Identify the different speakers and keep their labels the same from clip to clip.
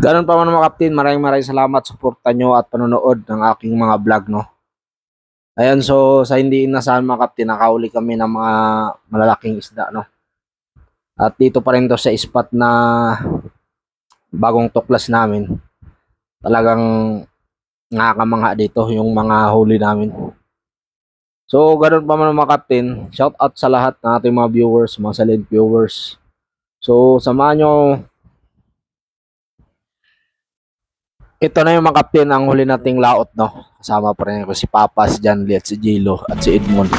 Speaker 1: Ganun pa man mga kaptin, maraming salamat sa suporta nyo at panonood ng aking mga vlog, no. Ayan, so sa hindi inasahan mga kaptin, nakahuli kami ng mga malalaking isda, no. At dito pa rin to sa spot na bagong tuklas namin. Talagang nakakamangha dito yung mga huli namin. So, ganun pa man mga kaptin, shout out sa lahat ng ating mga viewers, mga silent viewers. So, samahan nyo. Ito na yung mga kaptin, ang huli nating laot, no. Kasama pa rin ko si Papa, si Janly at si Jilo at si Edmond.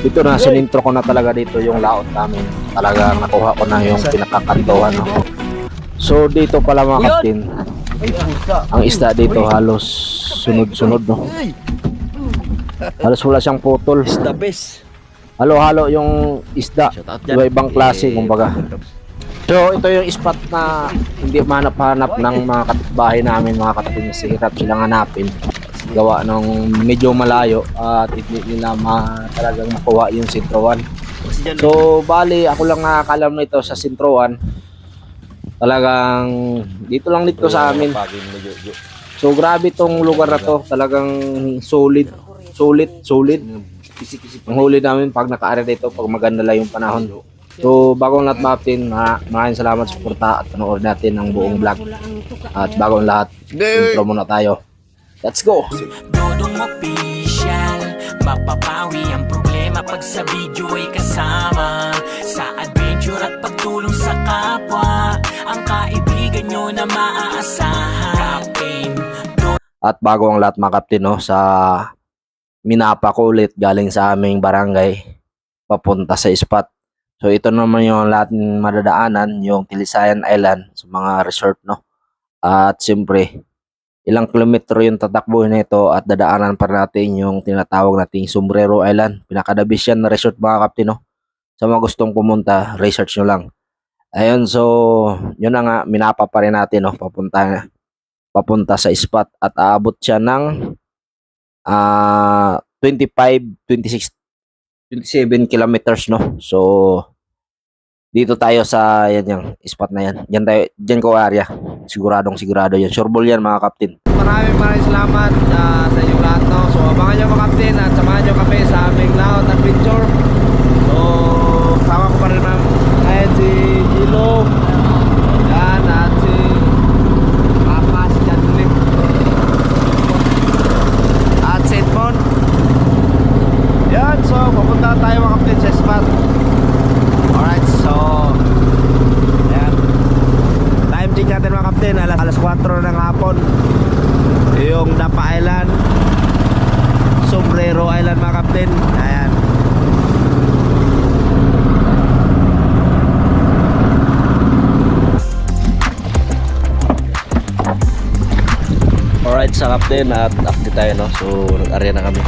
Speaker 1: Dito na, sinintro ko na talaga dito yung laot namin. Talagang nakuha ko na yung pinakakantuhan, no. So, dito pala mga kaptin, ang isda dito halos sunod-sunod, no. Halos wala siyang putol.
Speaker 2: Is the best.
Speaker 1: Halo-halo yung isda. Iba-ibang klase, kumbaga. So, ito yung spot na hindi mahanap-hanap ng mga kapitbahay namin, mga kapatid. Hirap silang hanapin. Gawa ng medyo malayo at hindi nila talagang makuha yung Sintro 1. So, bali, ako lang nakakalam nito sa Sintro 1. Talagang dito lang dito sa amin. So, grabe tong lugar na to. Talagang solid. Ang huli namin pag naka-area dito, pag maganda lang yung panahon. So, bagong lahat mga kaptin, maraming salamat sa suporta at panood natin ang buong vlog. At bagong lahat, intro muna tayo. Let's go!
Speaker 3: Dodong official, mapapawi ang problema pag sa video ay kasama. Sa adventure at pagtulong sa kapwa, ang kaibigan nyo na maaasahan. Captain
Speaker 1: At bago ang lahat mga kaptin, no, sa minapa ko ulit galing sa aming barangay papunta sa spot. So ito naman yung lahat ng madadaanan, yung Tilisayan Island sa mga resort, no. At siyempre, ilang kilometro yung tatakbuhin nito at dadaanan pa natin yung tinatawag nating Sombrero Island. Pinakadabis yan na resort mga kaptin, no. Sa mga gustong pumunta, research nyo lang. Ayun, so yun na nga, minapa pa rin natin, no, papunta sa spot at aabot siya ng 25, 26, 27 kilometers, no. So dito tayo sa yan yung spot na yan. Diyan ko area. Sigurado yan. Sureball yan mga kaptin. Maraming salamat sa inyong lahat, no. So abangan nyo mga kaptin at samahan nyo kami sa aming laot adventure. So sama ko pa rin ngayon si Gilo. Yan at si Papa, si Janly at si Edmond. Yan, so pupunta tayo mga kaptin sa spot. Alright, so yan. Time check natin mga kaptin, alas 4 ng hapon. Yung Dapa Island, Sombrero Island mga kaptin. Ayan. Alright sa kaptin, at update tayo, no. So nag-area na kami.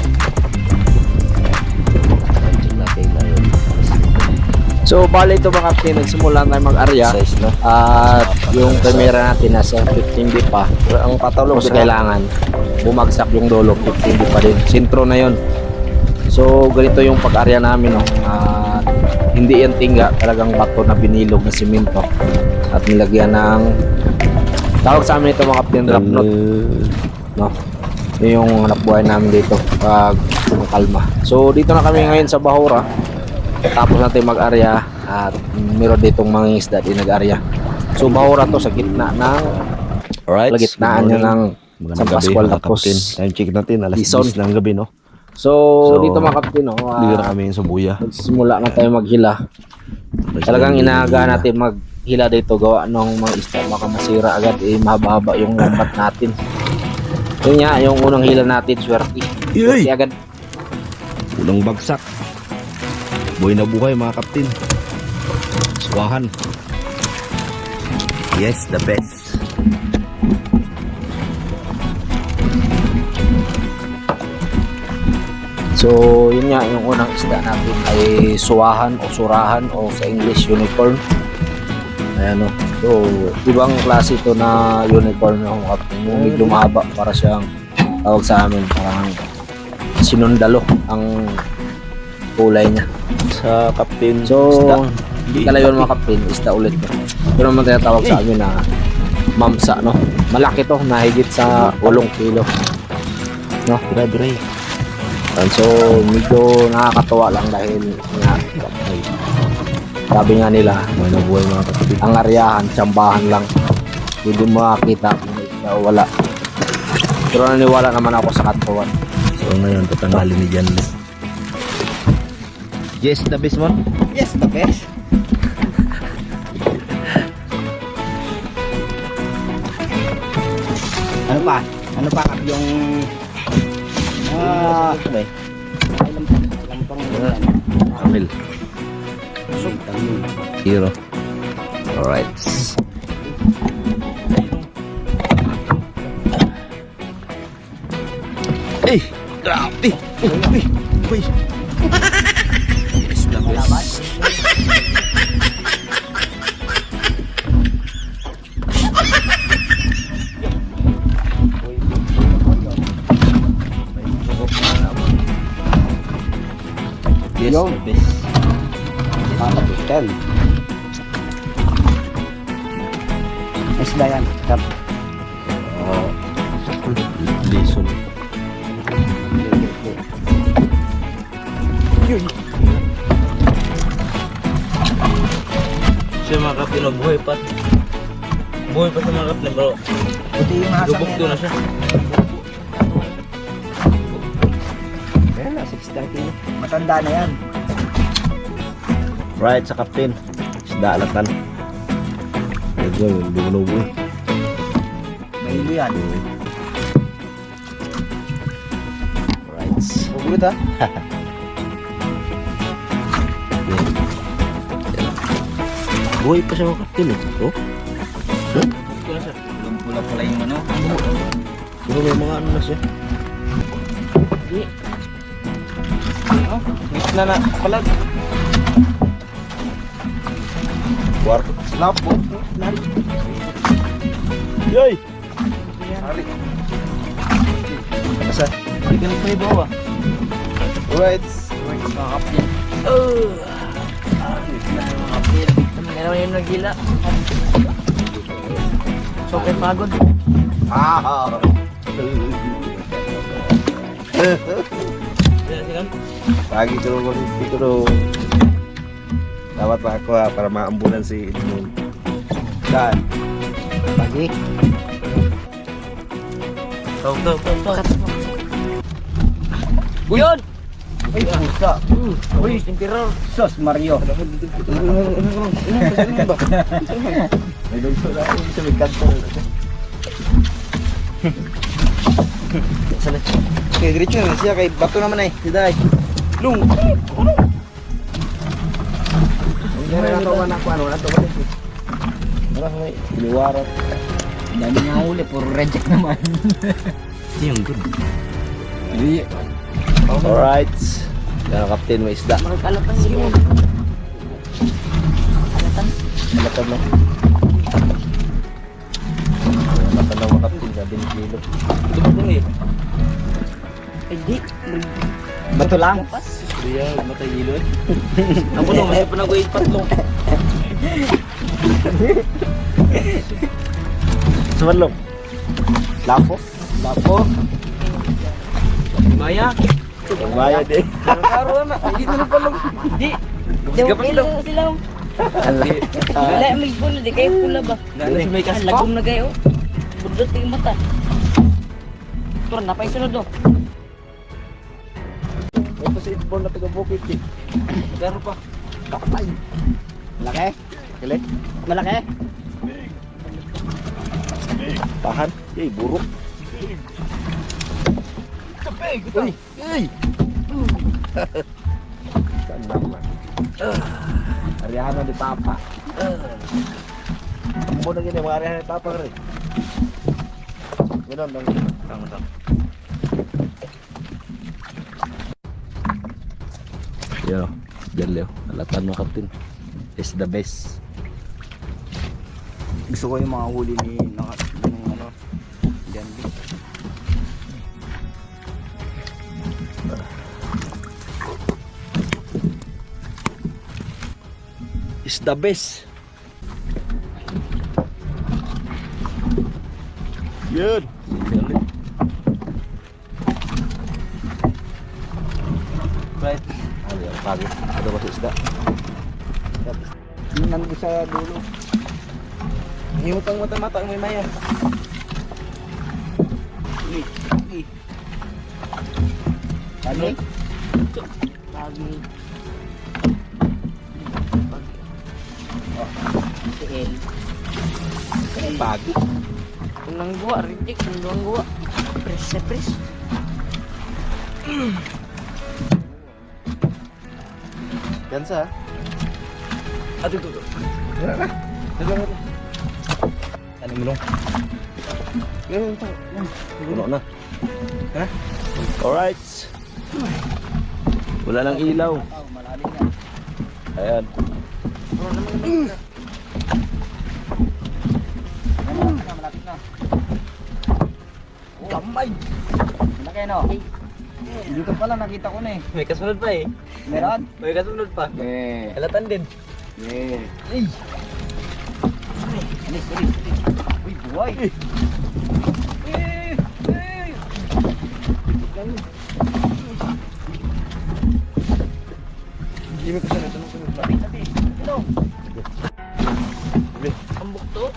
Speaker 1: So bali ito mga kaptin, nagsimula tayo mag-area at yung camera natin nasa 15B pa. Ang patulong kasi kailangan bumagsak yung dulo, 15B pa din. Sintro na yun. So ganito yung pag-area namin, no. Hindi yan tingga, talagang bato na binilog na simento at nilagyan ng tawag sa amin ito mga kaptin, drop knot, no. Yun yung hanap buhay namin dito pag kalma. So dito na kami ngayon sa Bahura. Tapos natin mag-area at meron ditong mga isda din nag-area. So Bahura to sa gitna ng gitnaan niya ng San Pascual. Tapos
Speaker 2: time check natin alas 10 ng gabi, no.
Speaker 1: So dito mga kaptin, no,
Speaker 2: dito na kami sa Buya.
Speaker 1: Nagsimula na tayo maghila. Talagang inaaga natin maghila dito gawa ng mga isda baka masira agad, mahaba-haba yung lambat natin. Yun nga, yung unang hila natin, swerte agad.
Speaker 2: Unang bagsak. Buhay na buhay mga kaptin. Suwahan. Yes, the best.
Speaker 1: So yun nga, yung unang isda natin ay suwahan o surahan o sa English unicorn. Ayan, no. So ibang klase ito na unicorn, no, yung medyo mahaba, para siyang tawag sa amin parang sinundalo ang kulay niya.
Speaker 2: Sa kaptin,
Speaker 1: so
Speaker 2: isda.
Speaker 1: hindi kala yun mga kaptin, isda ulit. Pero naman tinatawag sa amin na mamsa, no? Malaki to, nahigit sa 8 kilo. No?
Speaker 2: Grabe.
Speaker 1: So, medyo nakakatuwa lang dahil nga, sabi nga nila,
Speaker 2: May nabuhay mga kapatid.
Speaker 1: ang aryahan, tsambahan lang. Hindi mo makakita kung may isda o wala. Pero naniwala naman ako sa katuwan.
Speaker 2: So ngayon, tatanggalin ni Jan Lee. Yes, the best man.
Speaker 4: Yes, the best. Ano pa? Ano pa kap yung lampang
Speaker 2: Kamil. Hero.
Speaker 1: Alright.
Speaker 2: Eh, grabe. Uy. Yes, the best. Yes,
Speaker 4: Yo.
Speaker 2: the best.
Speaker 4: hotel. Isda yan. Kap.
Speaker 2: Lison. Siya mga kapatid, buhay pa. Buhay pa sa mga kapatid, bro.
Speaker 4: Ito yung nasa
Speaker 2: Lubog to na siya.
Speaker 4: Kaya na, 630. Matanda na yan.
Speaker 2: Right sa kapten. Isda alatan. Ito, hindi ko nabuhay.
Speaker 4: Mahilo yan.
Speaker 2: Right.
Speaker 4: Magulit ha?
Speaker 2: Buhay pa siya mga kapten eh. Oh?
Speaker 4: Pula pala yung ano.
Speaker 2: Pero may mga ano na siya.
Speaker 4: Mix na na. Palag.
Speaker 2: Kwarto.
Speaker 4: Snap po. Nari.
Speaker 2: Yoy!
Speaker 4: Nari.
Speaker 2: Asa?
Speaker 4: Hindi ka nagpay bawa.
Speaker 2: Right.
Speaker 4: Kakapin. Hindi naman yung nagila. So kay pagod.
Speaker 2: Pagi ko dito do. Dapat pa ako ha, para maambulan si Edmund. Dan.
Speaker 4: Pagi.
Speaker 2: Tau.
Speaker 4: Yun! Ay, pusa. Uy, Emperor. Sos, Mario.
Speaker 2: May dugso na ako sa may kanto.
Speaker 4: Salit. Okay, diretso na siya kay bato naman eh. Siday. Lung.
Speaker 1: Hindi na natawa na ako, ano, natawa na.
Speaker 2: Marang may iliwarat.
Speaker 4: Dami nga huli, puro reject naman.
Speaker 2: Yung good. Alright. Yan kapten, may isda.
Speaker 4: Magkalapan siya.
Speaker 2: Malakad lang. Malakad lang mga kapten, 7 kilo. Ito ba kung eh?
Speaker 4: Ay, di. Bato lang.
Speaker 2: Kuya, matay kilo eh.
Speaker 4: Ako no, may panagwait patlong.
Speaker 2: Sumalong. Lapo.
Speaker 4: Lapo. Maya.
Speaker 2: Bayad eh.
Speaker 4: Karo na. Hindi na palong. Di. Di pila sila. Wala may pula, di kayo pula ba?
Speaker 2: Nana si may kaspa.
Speaker 4: Lagom na kayo. Budot yung mata. Tur, napay sunod do.
Speaker 2: Ito si Edborn na taga-bukit eh.
Speaker 4: Garo pa.
Speaker 2: Kapay.
Speaker 4: Malaki?
Speaker 2: Kili.
Speaker 4: Malaki?
Speaker 2: Tahan. Eh, buruk.
Speaker 4: Uy.
Speaker 2: Uy. Saan naman?
Speaker 1: Aryahan na ni Papa.
Speaker 2: Mo na gini, mga arihan ni Papa rin. Ganon lang. Tama. Yo, dyan Leo. Alatan mo kaptin. Is the best.
Speaker 4: Gusto ko yung mga huli ni ng ano. Diyan.
Speaker 2: Is the best. Yun. Right. Ano yan? Pagi. Ano ba sa isda?
Speaker 1: Yung nandun sa dulo. Himutang mata-mata may maya. Ano?
Speaker 4: Pagi. TL.
Speaker 1: Pagi.
Speaker 4: Kung nang guwa, reject. Kung nang guwa. Press sa press.
Speaker 2: Yan sa. Aduh, tuh. Ano mo lang? Puno na. Ha? Alright. Wala nang ilaw. Ayan.
Speaker 1: Kamay!
Speaker 4: Malaki no?
Speaker 1: Dito pala nakita ko na eh.
Speaker 2: May kasunod pa eh.
Speaker 1: Meron?
Speaker 2: May kasunod pa.
Speaker 1: Eh.
Speaker 2: Kalatan din.
Speaker 1: Eh. Ay! Alis. Uy, buhay! Hindi mo kasunod.
Speaker 4: Tabi. Hello. Ang bukto.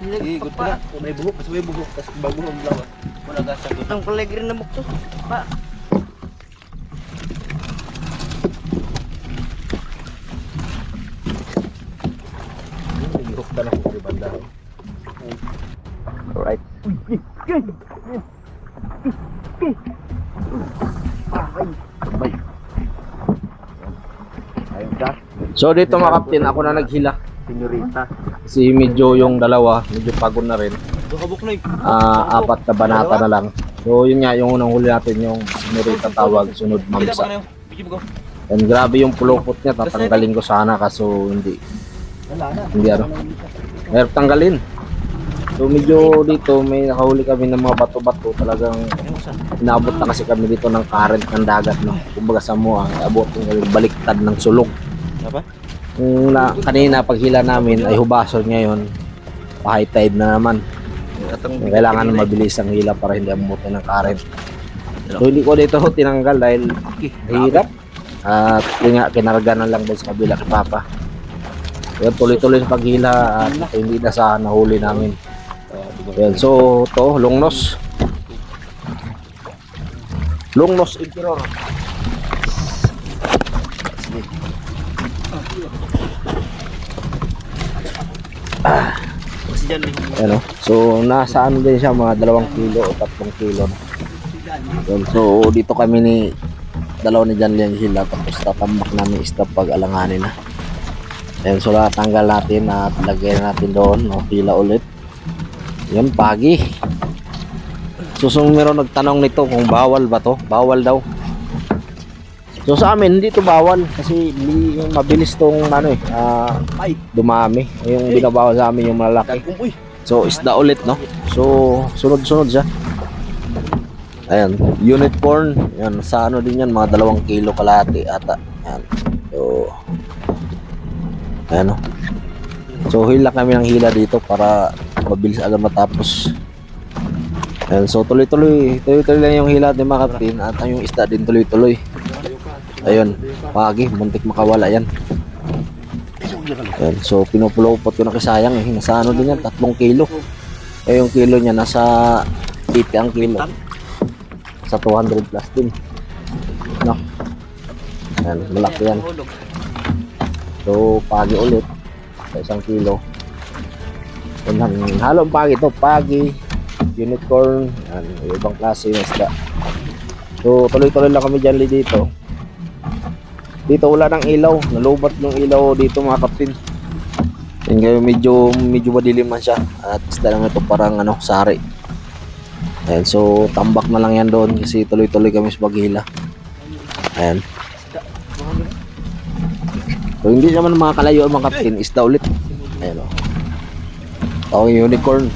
Speaker 2: Ikot pa. May buhok. Mas may buhok. Tapos bago ang lawa. Wala ka sagot.
Speaker 4: Ang kulay green na bukto. Pa.
Speaker 2: May buhok ka na kung may banda. Alright. Tambay. Ayun ka.
Speaker 1: So dito mga kaptin, ako na naghila.
Speaker 2: Senyorita.
Speaker 1: Si medyo yung dalawa, medyo pagod na rin.
Speaker 2: Duhabok na
Speaker 1: Apat na banata na lang. So yun nga, yung unang huli natin, yung sinurita tawag, sunod mamsa. And grabe yung pulupot niya, tatanggalin ko sana kaso hindi. Hindi ano. Meron tanggalin. So medyo dito may nakahuli kami ng mga bato-bato, talagang inaabot na kasi kami dito ng current ng dagat, no. Kumbaga sa mua, abutin kami baliktad ng sulog.
Speaker 2: Apa?
Speaker 1: Kung kanina paghila namin ay hubason ngayon, pa-high tide na naman. Kailangan mabilis ang hila para hindi abutin ng current. So hindi ko dito tinanggal dahil hirap. At yun nga, kinarga na lang doon sa kabila kay Papa. Yan, tuloy-tuloy sa paghila at hindi na sa nahuli namin. Yan, so to longnos. Longnos Emperor. Ano? So nasa ano din siya, mga 2 kilo o 3 kilo. Yan, so dito kami ni dalawa ni John Lee hila, tapos tatambak namin isda pag alanganin na. Yan, so tanggal natin at lagyan natin doon, no, pila ulit. Yan, pagi. So meron nagtanong nito kung bawal ba to? Bawal daw. So sa amin hindi to bawal kasi mabilis tong ano dumami. Yung binabawal sa amin yung malalaki. So isda ulit, no. So sunod-sunod siya. Ayan, unicorn. Yan, sa ano din yan, mga 2 kilo kalahati ata. Yan. So ayan, no. So hila kami ng hila dito para mabilis agad matapos. Ayan, so tuloy-tuloy lang yung hila din mga kapin at yung isda din tuloy-tuloy. Ayun, pagi, muntik makawala yan. Ayan, so pinupulupot ko na kasayang eh. Nasa ano din yan, 3 kilo. Eh yung kilo niya nasa 80 ang kilo. Sa 200 plus din. No? Ayan, malaki yan. So pagi ulit sa 1 kilo. Halong pagi to, pagi, unicorn, yan, ibang klase ng isda. So tuloy-tuloy lang kami dyan dito. Dito wala ng ilaw, nalubat yung ilaw dito mga kaptin. Yan kayo, medyo madilim man siya. At isda lang ito parang ano, sari. Ayan, so tambak na lang yan doon kasi tuloy-tuloy kami sa paghila. Ayan. So hindi naman mga kalayo mga kaptin, isda ulit. Ayan o. Tawag unicorn.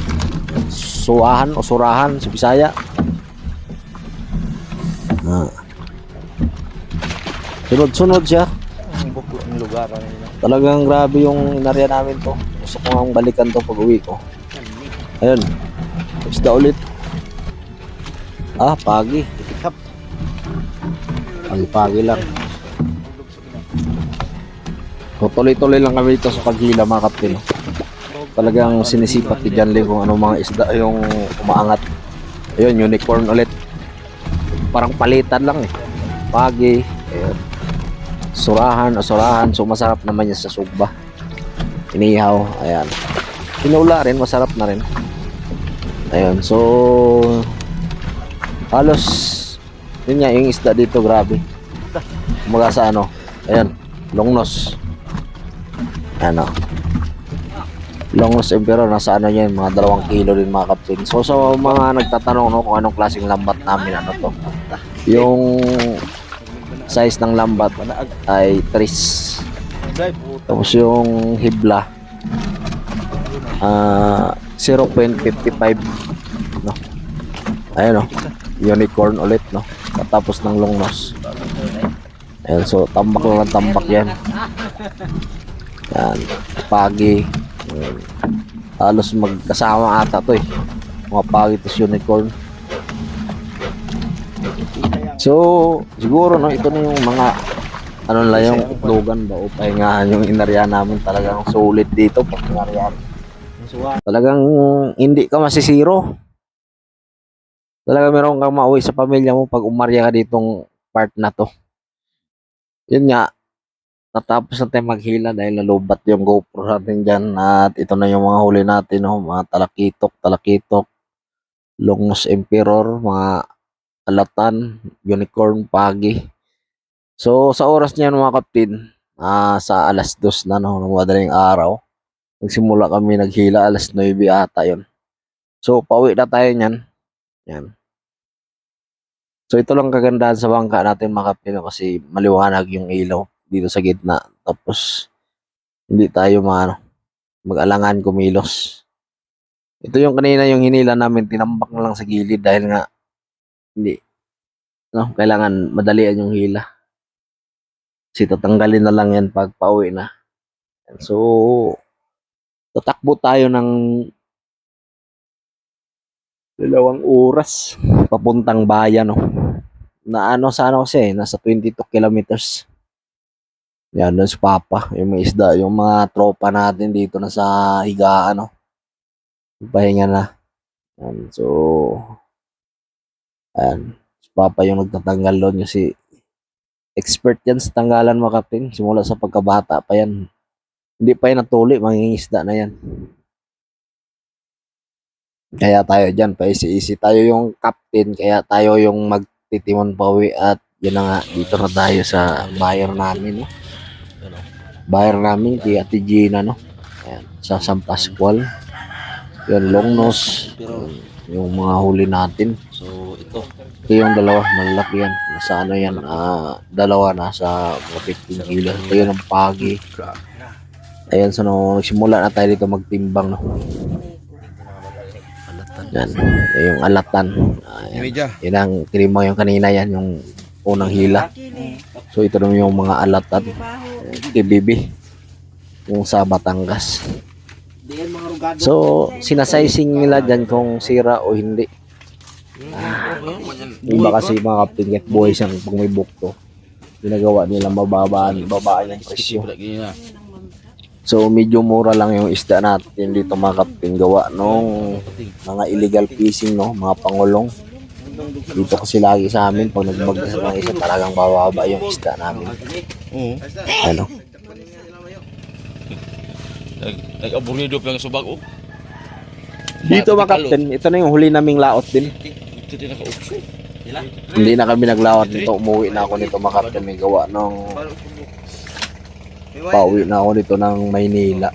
Speaker 1: Suahan o surahan sa Bisaya. Sunod-sunod siya.
Speaker 2: Ang lugar nila.
Speaker 1: Talagang grabe yung inarya namin to. Gusto ko nga balikan to pag uwi ko. Ayun. Isda ulit. Pagi. Pagi lang. So, tuloy-tuloy lang kami dito sa paghila mga kapatid. Talagang sinisipat ni John Lee kung ano mga isda yung umaangat. Ayun, unicorn ulit. Parang palitan lang eh. Pagi. Ayun. Surahan. So masarap naman yan sa sugba. Inihaw. Ayan. Pinula rin, masarap na rin. Ayun, so halos yun nga yung isda dito, grabe. Kumaga sa ano, ayan, longnos. Ano, longnos emperor, nasa ano yan, mga 2 kilo din mga kapatid. So mga nagtatanong no, kung anong klaseng lambat namin, ano to. Yung size ng lambat ay 3. Tapos yung hibla 0.55, no. Ayun, no. Unicorn ulit, no. Tapos ng longnos. Ayun, so tambak lang ng tambak yan. Yan, pagi. Ayun. Halos magkasama ata to eh. Mga pagi tos unicorn. So, siguro no, ito na yung mga ano lang yung itlogan ba o pahingahan yung inarya namin. Talagang sulit dito pag inarya. Talagang hindi ka masisiro. Talagang meron kang mauwi sa pamilya mo pag umarya ka ditong part na to. Yun nga, natapos na tayo maghila dahil nalubat yung GoPro natin dyan. At ito na yung mga huli natin, no? Mga talakitok, longnos emperor, mga alatan, unicorn, pagi. So sa oras niyan mga kapatid, sa alas 2 na, no, ng madaling araw. Nagsimula kami naghila, alas 9 ata yun. So, pauwi na tayo niyan. Yan. So, ito lang kagandahan sa bangka natin mga kapatid kasi maliwanag yung ilaw dito sa gitna. Tapos, hindi tayo mag-alangan kumilos. Ito yung kanina yung hinila namin, tinambak na lang sa gilid dahil nga hindi, no, kailangan madalian yung hila. Kasi tatanggalin na lang yan pag pauwi na. So, tatakbo tayo ng 2 oras papuntang bayan, no. Na ano sa ano kasi, nasa 22 kilometers. Yan, doon sa Papa, yung may isda, yung mga tropa natin dito na sa higaan, no. Pahinga na. Yan, so, ayan, si Papa yung nagtatanggal doon kasi expert yan sa tanggalan mga kapatid. Simula sa pagkabata pa yan. Hindi pa yan natuli, mangingisda na yan. Kaya tayo dyan, paisi-isi tayo yung captain, kaya tayo yung magtitimon pauwi at yun na nga, dito na tayo sa buyer namin, no? Buyer namin, kay Ate Gina, no? Ayan, sa San Pascual. Yun, longnos, yung mga huli natin. So, ito yung dalawa, malaki yan. Nasa ano yan, dalawa nasa 15 kilo. Ito yun ang pagi. Ayan, so nagsimula na tayo dito magtimbang, no. Yan, yung alatan. Yan ang tinimang yung kanina yan, yung unang hila. So ito naman yung mga alatan. TBB. Yung sa Batangas. So sinasizing nila dyan kung sira o hindi. Iba kasi mga kapatid, kahit buhay siyang pag may bukto, ginagawa nilang babaan yung presyo. So medyo mura lang yung isda natin dito mga kapatid, gawa nung mga illegal fishing, no, mga pangulong. Dito kasi lagi sa amin pag nagbagdas ng isa, talagang bababa yung isda namin. Ano?
Speaker 2: Nag-aburido pa yung subag, oh.
Speaker 1: Dito mga kapatid, ito na yung huli naming laot din.
Speaker 2: Ito din naka-ukso.
Speaker 1: Hindi na kami naglawat dito, umuwi na ako nito mga kapatid, may gawa nung pauwi na ako dito ng Maynila.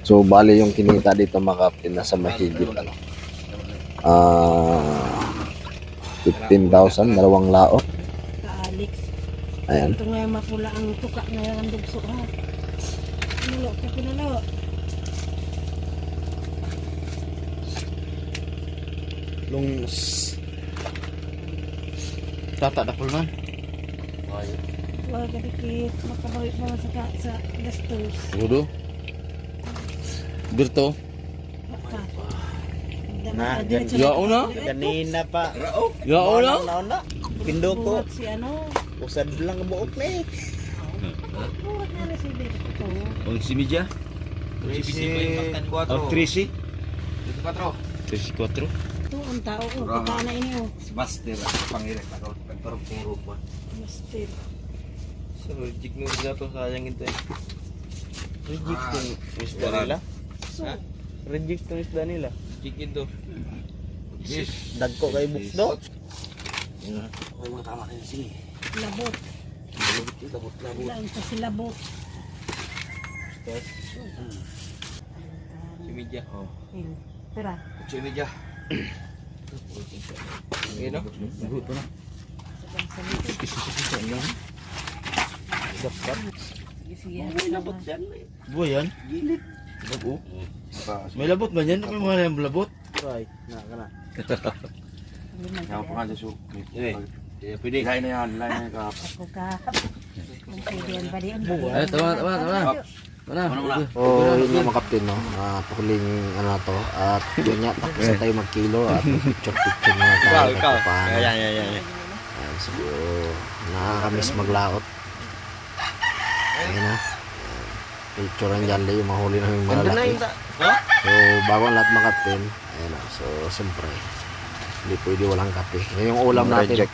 Speaker 1: So bali yung kinita dito mga kapatid, nasa mahigit 15,000, 2 laot.
Speaker 4: Alex.
Speaker 1: Ayan.
Speaker 4: Ito nga mapula ang tuka na yung dugso ha. Ano ka pinalo?
Speaker 2: Longs. Tata dapol man.
Speaker 4: Wala ka dikit. Makabalik naman sa gastos.
Speaker 2: Gudo. Birto.
Speaker 5: Na,
Speaker 2: Yao na?
Speaker 5: ganina pa.
Speaker 2: Yao na?
Speaker 5: Nauna. Pindo ko.
Speaker 4: Si ano?
Speaker 5: Usad lang ang buok na eh.
Speaker 4: Burat nga na si Lito.
Speaker 2: Ang si Media? Ang 13? 34.
Speaker 4: Ito ang tao ko. Kita na ini oh.
Speaker 1: Master, pangirik ako. Pagtarong pa.
Speaker 4: Master.
Speaker 5: So, reject mo na to, sayang ito eh. Reject tong isda nila.
Speaker 4: So,
Speaker 5: Reject tong isda nila.
Speaker 1: Reject ito.
Speaker 5: Dagko kay bukdo.
Speaker 4: labot. Lang pa si labot.
Speaker 1: Si Media. Oh.
Speaker 4: Pera.
Speaker 1: Si Media. Ano?
Speaker 4: Sige, sige.
Speaker 5: Labot yan. Buhay yan? Labot. May labot ba yan? May mga yung labot? Right. Na, kana.
Speaker 1: Pwede. Lain na yan. Lain na yan ka.
Speaker 4: Ako ka. Kung pwede yan ba diyan?
Speaker 2: Ay, tama.
Speaker 1: Oh, yun yung mga kapten, no? Pakuling ano na to. At yun nga, tapos na tayo magkilo. At picture na tayo.
Speaker 5: Yan.
Speaker 1: Ayan, so, nakakamiss maglaot. Ayan na. Picture ang dyan yung mahuli na yung malalaki. So, bago ang lahat mga kapten. Ayan na. So, siyempre, hindi pwede walang kape. Yan yung ulam natin.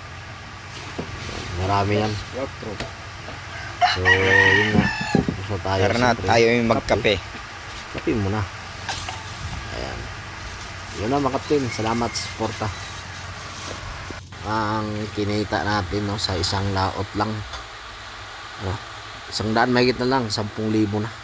Speaker 1: Marami yan. So, yun nga. So, tayo,
Speaker 5: tayo yung magkape.
Speaker 1: Kape muna. Ayan. Yun na mga kapten. Salamat sa suporta. Ang kinita natin no, sa isang laot lang. Ano, 100 mahigit na lang. 10,000 na.